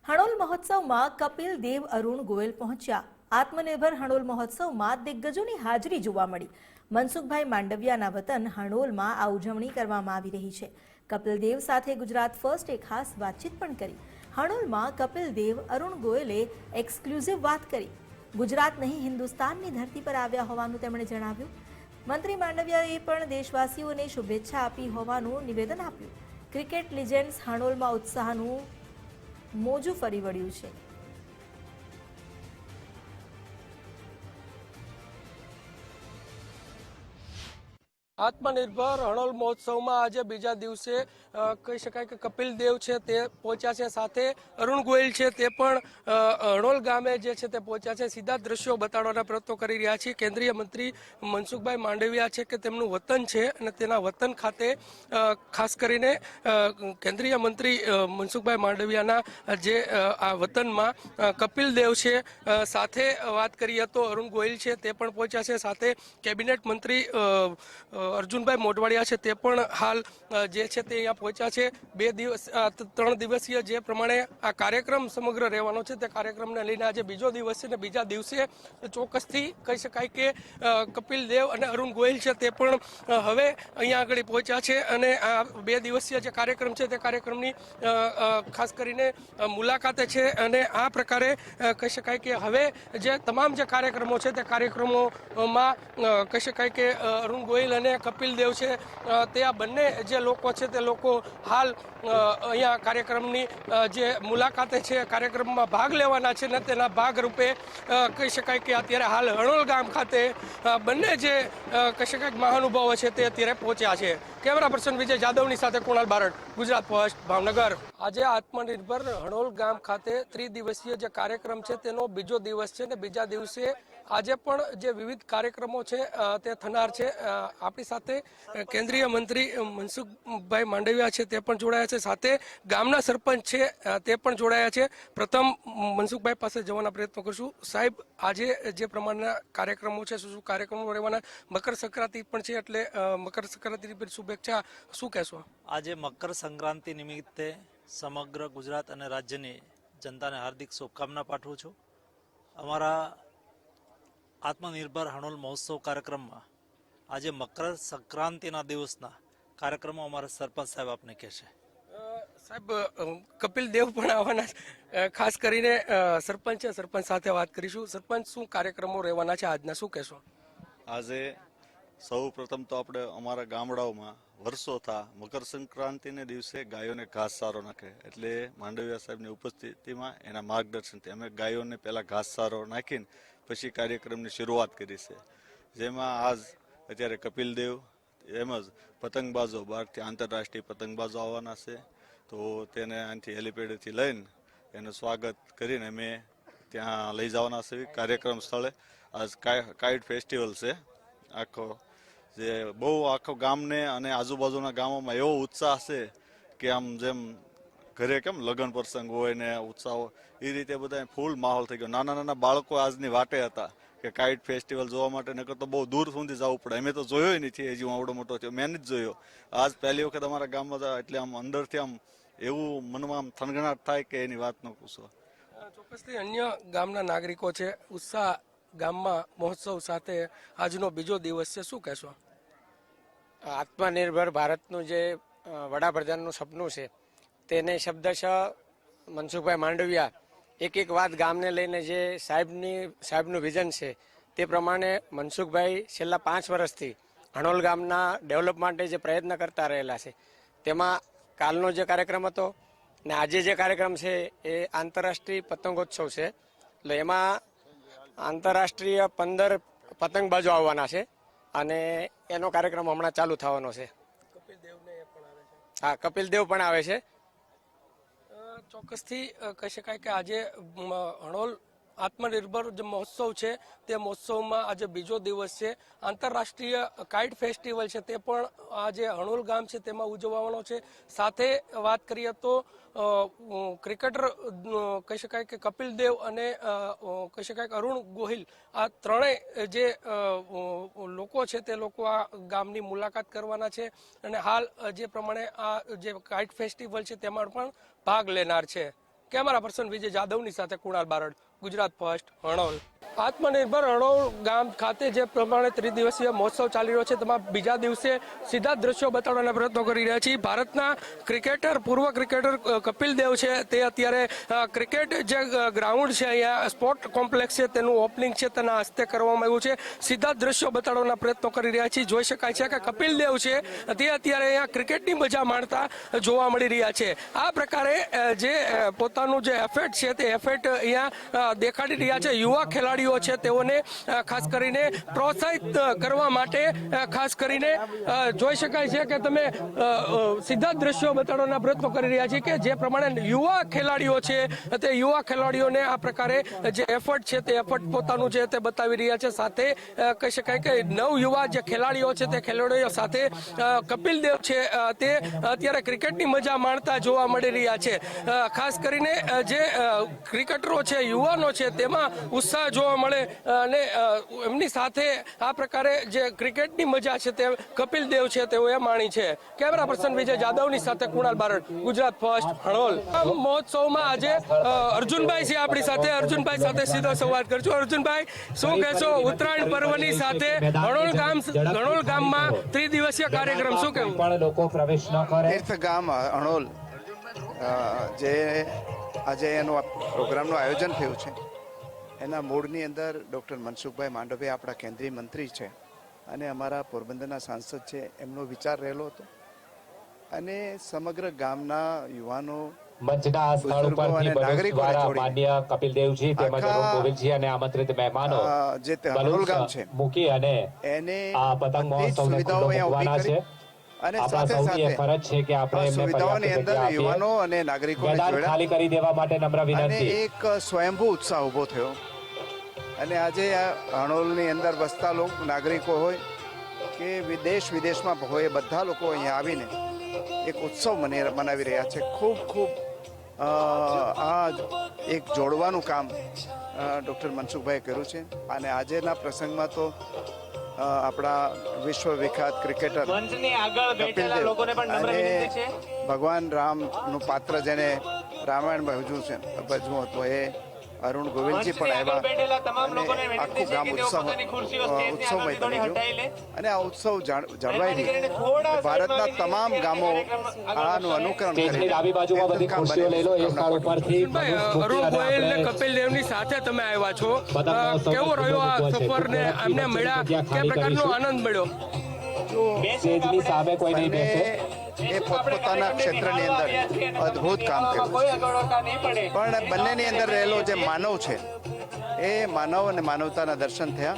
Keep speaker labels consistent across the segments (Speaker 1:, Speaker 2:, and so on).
Speaker 1: હણોલ મહોત્સવમાં કપિલ દેવ અરુણ ગોયલ પહોંચ્યા। આત્મનિર્ભર હણોલ મહોત્સવમાં દિગ્ગજોની હાજરી જોવા મળી। મનસુખભાઈ માંડવિયાના વતન હણોલમાં આ ઉજવણી કરવામાં આવી રહી છે। કપિલ દેવ સાથે ગુજરાત ફર્સ્ટે ખાસ વાતચીત પણ કરી। હણોલમાં કપિલ દેવ અરુણ ગોયલે એક્સક્લુઝિવ વાત કરી। ગુજરાત નહીં હિન્દુસ્તાનની ધરતી પર આવ્યા હોવાનું તેમણે જણાવ્યું। મંત્રી માંડવિયાએ પણ દેશવાસીઓને શુભેચ્છા આપી હોવાનું નિવેદન આપ્યું। ક્રિકેટ લિજેન્ડ્સ હણોલમાં ઉત્સાહનું મોજું ફરી વળ્યું છે।
Speaker 2: આત્મનિર્ભર હણોલ મહોત્સવમાં આજે બીજા દિવસે કહી શકાય કે કપિલ દેવ છે તે પહોંચ્યા છે, સાથે અરુણ ગોયલ છે તે પણ હણોલ ગામે જે છે તે પહોંચ્યા છે। સીધા દ્રશ્યો બતાડવાના પ્રયત્નો કરી રહ્યા છીએ। કેન્દ્રીય મંત્રી મનસુખભાઈ માંડવિયા છે કે તેમનું વતન છે અને તેના વતન ખાતે ખાસ કરીને કેન્દ્રીય મંત્રી મનસુખભાઈ માંડવિયાના જે આ વતનમાં કપિલ દેવ છે સાથે વાત કરીએ તો અરુણ ગોયલ છે તે પણ પહોંચ્યા છે, સાથે કેબિનેટ મંત્રી અર્જુનભાઈ મોઢવાડિયા છે તે પણ હાલ જે છે તે અહીંયા પહોંચ્યા છે। 3 દિવસીય જે પ્રમાણે આ કાર્યક્રમ સમગ્ર રહેવાનો છે તે કાર્યક્રમને લઈને આજે બીજો દિવસ છે અને બીજા દિવસે ચોક્કસથી કહી શકાય કે કપિલ દેવ અને અરુણ ગોયલ છે તે પણ હવે અહીંયા આગળ પહોંચ્યા છે અને આ 2 દિવસીય જે કાર્યક્રમ છે તે કાર્યક્રમની ખાસ કરીને મુલાકાતે છે અને આ પ્રકારે કહી શકાય કે હવે જે તમામ જે કાર્યક્રમો છે તે કાર્યક્રમોમાં કહી શકાય કે અરુણ ગોયલ અને કપિલ દેવ છે તે આ બંને જે લોકો છે તે લોકો હાલ અહીંયા કાર્યક્રમની જે મુલાકાતે છે, કાર્યક્રમમાં ભાગ લેવાના છે ને તેના ભાગરૂપે કહી શકાય કે અત્યારે હાલ હણોલ ગામ ખાતે બંને જે કહી શકાય મહાનુભાવો છે તે અત્યારે પહોંચ્યા છે। કેમેરા પર્સન વિજય જાદવની સાથે કુણાલ બારડ, ગુજરાત ફર્સ્ટ, ભાવનગર। આજે આત્મનિર્ભર હણોલ ગામ ખાતે 3 દિવસીય જે કાર્યક્રમ છે તેનો બીજો દિવસ છે ને બીજા દિવસે આજે પણ જે વિવિધ કાર્યક્રમો છે તે થનાર છે। આપણી સાથે કેન્દ્રીય મંત્રી મનસુખભાઈ માંડવિયા છે તે પણ જોડાયા છે, સાથે ગામના સરપંચ છે તે પણ જોડાયા છે। પ્રથમ મનસુખભાઈ પાસે જવાના પ્રયત્નો કરશું। સાહેબ, આજે જે પ્રમાણના કાર્યક્રમો છે શું કાર્યક્રમો રહેવાના? મકર સંક્રાંતિ પણ છે એટલે મકર સંક્રાંતિની પણ શુભેચ્છા શું કહેશો?
Speaker 3: આજે મકર સંક્રાંતિ નિમિત્તે સમગ્ર ગુજરાત અને રાજ્યની જનતાને હાર્દિક શુભકામના પાઠવું છું। અમારા આત્મનિર્ભર હણોલ મહોત્સવ કાર્યક્રમમાં આજે મકર સંક્રાંતિના દિવસના કાર્યક્રમો અમારા સરપંચ સાહેબ આપને કહેશે।
Speaker 2: સાહેબ, કપિલ દેવ પણ આવવાના, ખાસ કરીને સરપંચ છે, સરપંચ સાથે વાત કરીશું। સરપંચ, શું કાર્યક્રમો રહેવાના છે આજના, શું કહેશો?
Speaker 4: આજે સૌ પ્રથમ તો આપણે અમારા ગામડાઓમાં વર્ષો થા મકર સંક્રાંતિને દિવસે ગાયોને ઘાસચારો નાખે, એટલે માંડવિયા સાહેબની ઉપસ્થિતિમાં એના માર્ગદર્શનથી અમે ગાયોને પહેલા ઘાસચારો નાખીને પછી કાર્યક્રમની શરૂઆત કરી છે, જેમાં આજ અત્યારે કપિલ દેવ એમજ પતંગબાજો બહારથી આંતરરાષ્ટ્રીય પતંગબાજો આવવાના છે, તો તેને અહીંથી હેલિપેડથી લઈને એનું સ્વાગત કરીને અમે ત્યાં લઈ જવાના છે કાર્યક્રમ સ્થળે। આજ કાઇટ ફેસ્ટિવલ છે આખો, જે બહુ આખો ગામને અને આજુબાજુના ગામોમાં એવો ઉત્સાહ છે કે આમ જેમ ઘરે કેમ લગ્ન પ્રસંગ હોય ને ઉત્સાહ હોય એ રીતે બધા ફૂલ માહોલ થઈ ગયો। નાના નાના બાળકો આજની વાટે હતા કે કાઇટ ફેસ્ટિવલ જોવા માટે, નકર તો બહુ દૂર સુધી જવું પડે, અમે તો જોયો નથી હજી, હું આવડો મોટો થયો મેં જ જોયો, આજ પહેલી વખત અમારા ગામમાં હતા, એટલે આમ અંદરથી આમ એવું મનમાં આમ થનગનાટ થાય કે એની વાત ન પૂછો।
Speaker 2: ચોક્કસથી અન્ય ગામના નાગરિકો છે, ઉત્સાહ ગામમાં મહોત્સવ સાથે આજનો બીજો દિવસ છે, શું કહેશો?
Speaker 5: આત્મનિર્ભર ભારતનું જે વડાપ્રધાનનું સપનું છે તેને શબ્દશ મનસુખભાઈ માંડવિયા એક વાત ગામને લઈને જે સાહેબનું વિઝન છે તે પ્રમાણે મનસુખભાઈ છેલ્લા 5 વર્ષથી હણોલ ગામના ડેવલપ માટે જે પ્રયત્ન કરતા રહેલા છે, તેમાં કાલનો જે કાર્યક્રમ હતો ને આજે જે કાર્યક્રમ છે એ આંતરરાષ્ટ્રીય પતંગોત્સવ છે, એટલે એમાં આંતરરાષ્ટ્રીય 15 પતંગબાજો આવવાના છે અને એનો કાર્યક્રમ હમણાં ચાલુ થવાનો છે। હા, કપિલ દેવ પણ આવે છે।
Speaker 2: ચોક્કસથી કહી શકાય કે આજે હણોલ આત્મનિર્ભર જે મહોત્સવ છે તે મહોત્સવમાં આજે બીજો દિવસ છે। આંતરરાષ્ટ્રીય કાઇટ ફેસ્ટિવલ છે તે પણ આજે હણોલ ગામ છે તેમાં ઉજવવાનો છે। સાથે વાત કરીએ તો ક્રિકેટર કહી શકાય કે કપિલ દેવ અને કહી શકાય કે અરુણ ગોહિલ, આ ત્રણેય જે લોકો છે તે લોકો આ ગામની મુલાકાત કરવાના છે અને હાલ જે પ્રમાણે આ જે કાઇટ ફેસ્ટિવલ છે તેમાં પણ ભાગ લેનાર છે। કેમેરા પર્સન વિજય જાદવની સાથે કુણાલ બારડ, ગુજરાત ફર્સ્ટ, હણોલ. આત્મનિર્ભર હણોલ ગામ ખાતે જે પ્રમાણે ત્રિદિવસીય મહોત્સવ ચાલી રહ્યો છે તેમાં બીજા દિવસે સીધા દ્રશ્યો બતાવવાના પ્રયત્નો કરી રહ્યા છીએ. ભારતના ક્રિકેટર, પૂર્વ ક્રિકેટર કપિલ દેવ છે તે અત્યારે ક્રિકેટ જે ગ્રાઉન્ડ છે અહીંયા સ્પોર્ટ કોમ્પ્લેક્સ છે તેનું ઓપનિંગ છે તેના હસ્તે કરવામાં આવ્યું છે. સીધા દ્રશ્યો બતાવવાના પ્રયત્નો કરી રહ્યા છીએ. જોઈ શકાય છે કે કપિલ દેવ છે તે અત્યારે અહીંયા ક્રિકેટની મજા માણતા જોવા મળી રહ્યા છે. આ પ્રકારે જે પોતાનું જે એફર્ટ છે તે એફર્ટ અહીંયા દેખાડી રહ્યા છે. યુવા ખેલાડીઓ છે તેઓને ખાસ કરીને પ્રોત્સાહિત કરવા માટે ખાસ કરીને જોઈ શકાય છે કે તમે સીધા દ્રશ્યો બતાવવાના પ્રયત્નો કરી રહ્યા છે કે જે પ્રમાણે યુવા ખેલાડીઓ છે તે યુવા ખેલાડીઓને આ પ્રકારે જે એફર્ટ છે તે એફર્ટ પોતાનું છે તે બતાવી રહ્યા છે. સાથે કહી શકાય કે નવયુવા જે ખેલાડીઓ છે તે ખેલાડીઓ સાથે કપિલ દેવ છે તે અત્યારે ક્રિકેટની મજા માણતા જોવા મળી રહ્યા છે. ખાસ કરીને જે ક્રિકેટરો છે, યુવાનો છે, તેમાં ઉત્સાહ જોવા મળે અને એમની સાથે આ પ્રકારે જે ક્રિકેટની મજા છે તે કપિલ દેવ છે તેઓએ માણી છે. કેમેરા પર્સન વિજય જાદવની સાથે કુણાલ બારડ, ગુજરાત ફર્સ્ટ, હણોલ. મહોત્સવમાં આજે અર્જુનભાઈ છે આપણી સાથે. અર્જુનભાઈ સાથે સીધો સંવાદ કરજો. અર્જુનભાઈ, શું કહેશો ઉત્તરાયણ પર્વની સાથે હણોલ ગામમાં ત્રિદિવસીય કાર્યક્રમ, શું કહેવું?
Speaker 6: લોકો પ્રવેશ ન કરે.
Speaker 7: તીર્થ ગામ હણોલ જે આજે એનું પ્રોગ્રામનું આયોજન થયું છે એના મૂળની અંદર ડૉક્ટર મનસુખભાઈ માંડવિયા આપણા કેન્દ્રીય મંત્રી છે અને અમારા પોરબંદરના સાંસદ છે, એમનો વિચાર રહેલો હતો અને સમગ્ર ગામના યુવાનો,
Speaker 6: મંચના આ સ્થળ ઉપરથી ભરૂચ દ્વારા માન્ય કપિલ દેવજી તેમજ અરુણ ગોવિલજી અને આમંત્રિત મહેમાનો
Speaker 7: જે હણોલ ગામ છે
Speaker 6: મૂકી અને
Speaker 7: એને
Speaker 6: આ પતંગ મહોત્સવને ખુલ્લો મૂકવાના છે.
Speaker 7: અને
Speaker 6: આપણા
Speaker 7: સાથે
Speaker 6: સૌની એ
Speaker 7: સાથે
Speaker 6: ફરજ છે કે આપણે એમને
Speaker 7: સુવિધાઓની
Speaker 6: પર્યાપ્ત
Speaker 7: અંદર
Speaker 6: જગ્યા
Speaker 7: યુવાનો
Speaker 6: આપીએ.
Speaker 7: અને નાગરિકોને
Speaker 6: મેદાન
Speaker 7: જોડ્યા
Speaker 6: ખાલી કરી દેવા માટે નમ્ર
Speaker 7: અને
Speaker 6: વિનંતી.
Speaker 7: એક સ્વયંભૂ ઉત્સાહ ઊભો થયો અને આજે આ હણોલની અંદર વસતા લોકો, નાગરિકો હોય કે દેશ વિદેશમાં હોય, બધા લોકો અહીંયા આવીને એક ઉત્સવ મનાવી રહ્યા છે. ખૂબ આ એક જોડવાનું કામ ડૉક્ટર મનસુખભાઈએ કર્યું છે અને આજેના પ્રસંગમાં તો આપણા વિશ્વ વિખ્યાત ક્રિકેટર કપિલ દેવ અને ભગવાન રામનું પાત્ર જેને રામાયણ ભજવું હતું એ અરુણ ગોવિલજી પણ આવ્યા અને આખું ગામ ઉત્સવમય બની ગયું અને આ ઉત્સવ જળવાઈ રહ્યો. ભારતના તમામ ગામો આનું અનુકરણ
Speaker 6: સ્ટેજની ડાબી બાજુમાં બધી ખુરશીઓ લઈ લો. એ સ્થળ ઉપરથી
Speaker 2: અરુણ ગોયલ ને કપિલ દેવની સાથે તમે આવ્યા છો. કેવો રહ્યો આ સફર ને એમને મળ્યા, કે પ્રકારનો આનંદ મળ્યો?
Speaker 6: સ્ટેજની સામે કોઈ નહીં બેસે.
Speaker 7: એ પોતપોતાના ક્ષેત્રની અંદર અદ્ભુત કામ કર્યું પણ બંનેની અંદર રહેલો જે માનવ છે એ માનવ અને માનવતાના દર્શન થયા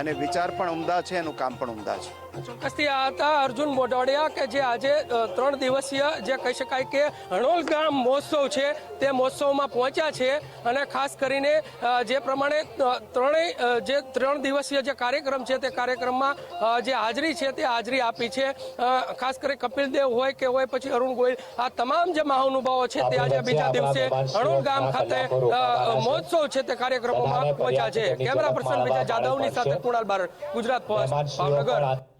Speaker 7: અને વિચાર પણ ઉમદા છે, એનું કામ પણ ઉમદા છે.
Speaker 2: ચોક્કસથી આ હતા અર્જુન મોઢવાડિયા કે જે આજે 3 દિવસીય જે કહી શકાય કે હણોલ ગામ મહોત્સવ છે તે મહોત્સવમાં પહોંચ્યા છે અને ખાસ કરીને જે પ્રમાણે જે 3 દિવસીય જે કાર્યક્રમ છે તે કાર્યક્રમમાં જે હાજરી છે તે હાજરી આપી છે. ખાસ કરી કપિલ દેવ હોય કે હોય પછી અરુણ ગોયલ, આ તમામ જે મહાનુભાવો છે તે આજે બીજા દિવસે હણોલ ગામ ખાતે મહોત્સવ છે તે કાર્યક્રમોમાં પહોંચ્યા છે. કેમેરા પર્સન વિજય જાદવની સાથે કુણાલ બારડ, ગુજરાત ફર્સ્ટ, ભાવનગર.